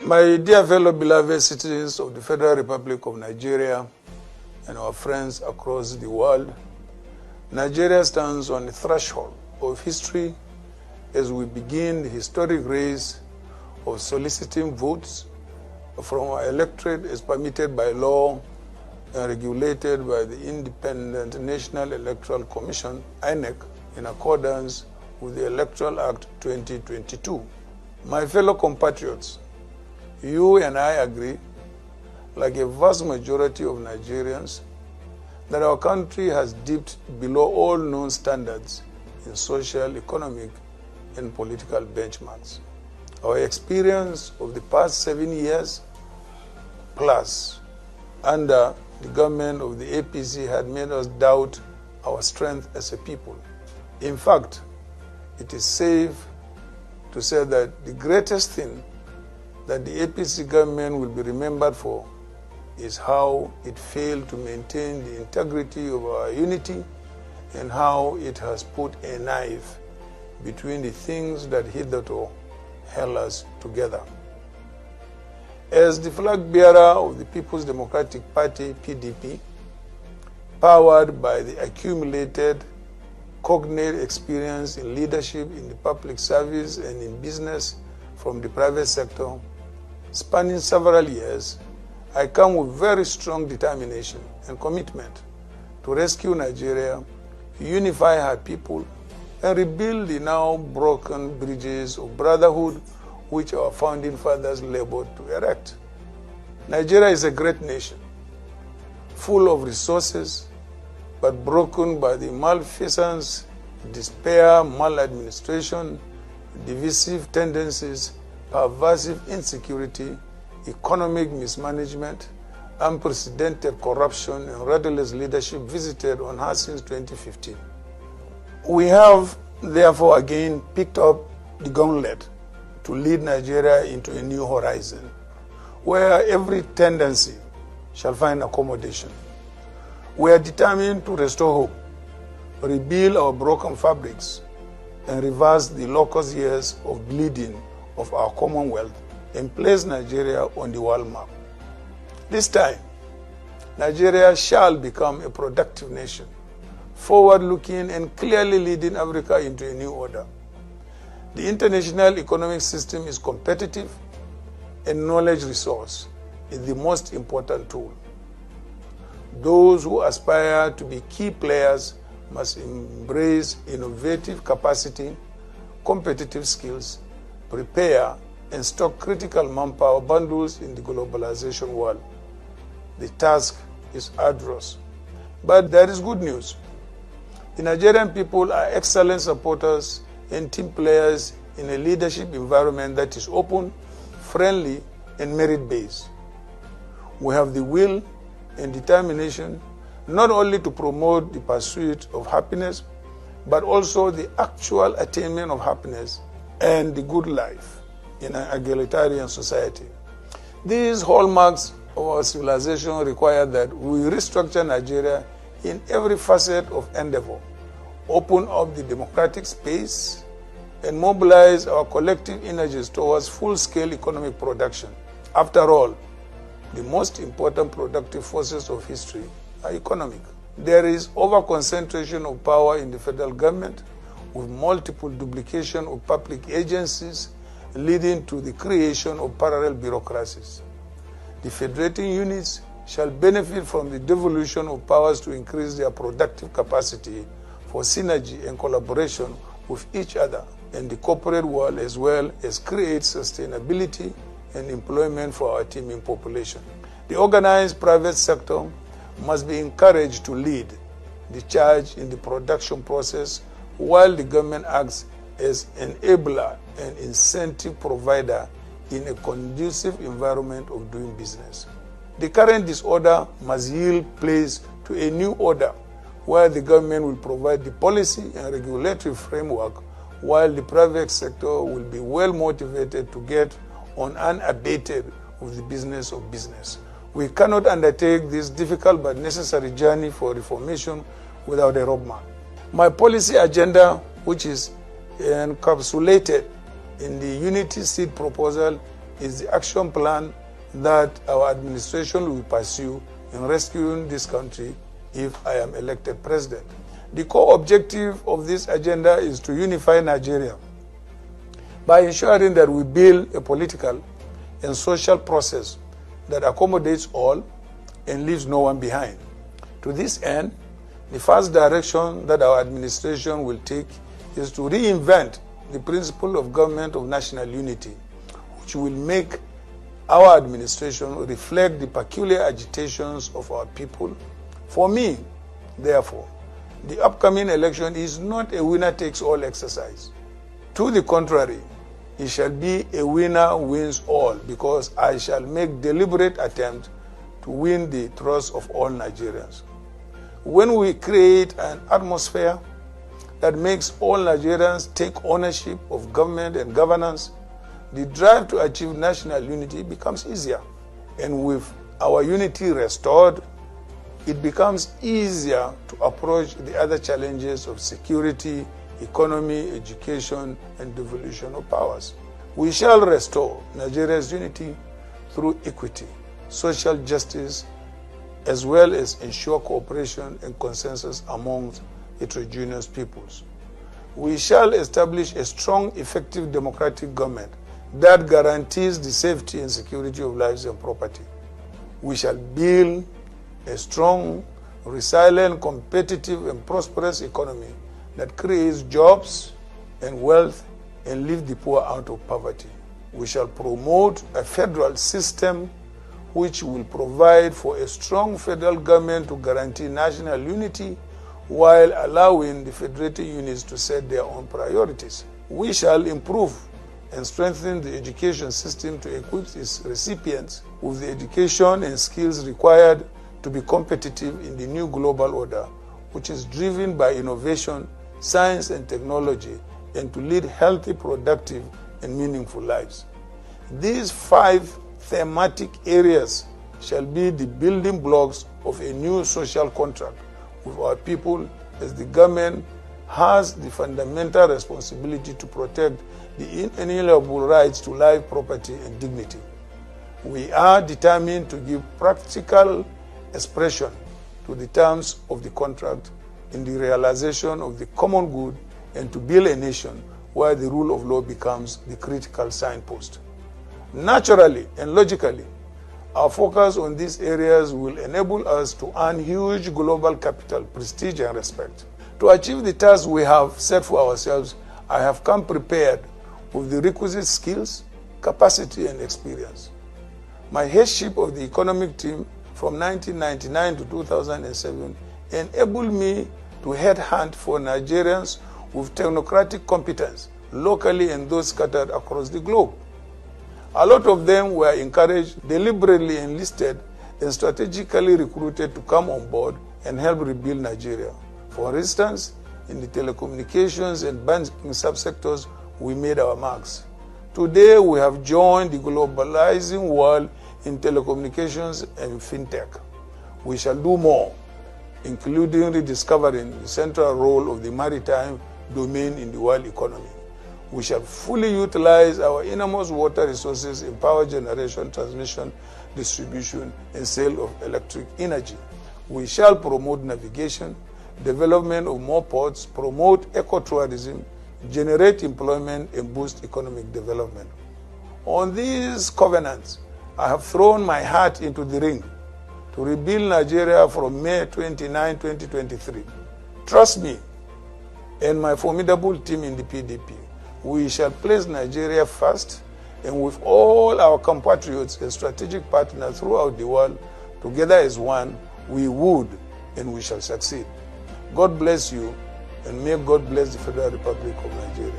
My dear fellow beloved citizens of the Federal Republic of Nigeria and our friends across the world, Nigeria stands on the threshold of history as we begin the historic race of soliciting votes from our electorate as permitted by law and regulated by the Independent National Electoral Commission, INEC, in accordance with the Electoral Act 2022. My fellow compatriots, you and I agree, like a vast majority of Nigerians, that our country has dipped below all known standards in social, economic, and political benchmarks. Our experience of the past 7 years plus under the government of the APC had made us doubt our strength as a people. In fact, it is safe to say that the greatest thing that the APC government will be remembered for is how it failed to maintain the integrity of our unity and how it has put a knife between the things that hitherto held us together. As the flag bearer of the People's Democratic Party, PDP, powered by the accumulated cognate experience in leadership in the public service and in business from the private sector, spanning several years, I come with very strong determination and commitment to rescue Nigeria, unify her people, and rebuild the now broken bridges of brotherhood which our founding fathers labored to erect. Nigeria is a great nation, full of resources, but broken by the malfeasance, despair, maladministration, divisive tendencies, pervasive insecurity, economic mismanagement, unprecedented corruption, and rudderless leadership visited on her since 2015. We have, therefore, again picked up the gauntlet to lead Nigeria into a new horizon, where every tendency shall find accommodation. We are determined to restore hope, rebuild our broken fabrics, and reverse the locust years of bleeding of our Commonwealth and place Nigeria on the world map. This time, Nigeria shall become a productive nation, forward-looking and clearly leading Africa into a new order. The international economic system is competitive, and knowledge resource is the most important tool. Those who aspire to be key players must embrace innovative capacity, competitive skills, prepare and stock critical manpower bundles in the globalization world. The task is arduous, but there is good news. The Nigerian people are excellent supporters and team players in a leadership environment that is open, friendly, and merit-based. We have the will and determination not only to promote the pursuit of happiness, but also the actual attainment of happiness and the good life in an egalitarian society. These hallmarks of our civilization require that we restructure Nigeria in every facet of endeavor, open up the democratic space, and mobilize our collective energies towards full-scale economic production. After all, the most important productive forces of history are economic. There is over-concentration of power in the federal government, with multiple duplication of public agencies leading to the creation of parallel bureaucracies. The federating units shall benefit from the devolution of powers to increase their productive capacity for synergy and collaboration with each other and the corporate world, as well as create sustainability and employment for our teeming population. The organized private sector must be encouraged to lead the charge in the production process, while the government acts as enabler and incentive provider in a conducive environment of doing business. The current disorder must yield place to a new order, where the government will provide the policy and regulatory framework, while the private sector will be well motivated to get on unabated with the business of business. We cannot undertake this difficult but necessary journey for reformation without a roadmap. My policy agenda, which is encapsulated in the Unity Seed proposal, is the action plan that our administration will pursue in rescuing this country if I am elected president. The core objective of this agenda is to unify Nigeria by ensuring that we build a political and social process that accommodates all and leaves no one behind. To this end, the first direction that our administration will take is to reinvent the principle of government of national unity, which will make our administration reflect the peculiar agitations of our people. For me, therefore, the upcoming election is not a winner-takes-all exercise. To the contrary, it shall be a winner wins all, because I shall make deliberate attempt to win the trust of all Nigerians. When we create an atmosphere that makes all Nigerians take ownership of government and governance, the drive to achieve national unity becomes easier. And with our unity restored, it becomes easier to approach the other challenges of security, economy, education, and devolution of powers. We shall restore Nigeria's unity through equity, social justice, as well as ensure cooperation and consensus amongst heterogeneous peoples. We shall establish a strong, effective democratic government that guarantees the safety and security of lives and property. We shall build a strong, resilient, competitive, and prosperous economy that creates jobs and wealth and lifts the poor out of poverty. We shall promote a federal system which will provide for a strong federal government to guarantee national unity while allowing the federated units to set their own priorities. We shall improve and strengthen the education system to equip its recipients with the education and skills required to be competitive in the new global order, which is driven by innovation, science, and technology, and to lead healthy, productive, and meaningful lives. These 5 thematic areas shall be the building blocks of a new social contract with our people, as the government has the fundamental responsibility to protect the inalienable rights to life, property, and dignity. We are determined to give practical expression to the terms of the contract in the realization of the common good and to build a nation where the rule of law becomes the critical signpost. Naturally and logically, our focus on these areas will enable us to earn huge global capital, prestige, and respect. To achieve the task we have set for ourselves, I have come prepared with the requisite skills, capacity, and experience. My headship of the economic team from 1999 to 2007 enabled me to headhunt for Nigerians with technocratic competence, locally and those scattered across the globe. A lot of them were encouraged, deliberately enlisted, and strategically recruited to come on board and help rebuild Nigeria. For instance, in the telecommunications and banking subsectors, we made our marks. Today, we have joined the globalizing world in telecommunications and fintech. We shall do more, including rediscovering the central role of the maritime domain in the world economy. We shall fully utilize our enormous water resources in power generation, transmission, distribution, and sale of electric energy. We shall promote navigation, development of more ports, promote ecotourism, generate employment, and boost economic development. On these covenants, I have thrown my heart into the ring to rebuild Nigeria from May 29, 2023. Trust me and my formidable team in the PDP. We shall place Nigeria first, and with all our compatriots and strategic partners throughout the world, together as one, we would and we shall succeed. God bless you, and may God bless the Federal Republic of Nigeria.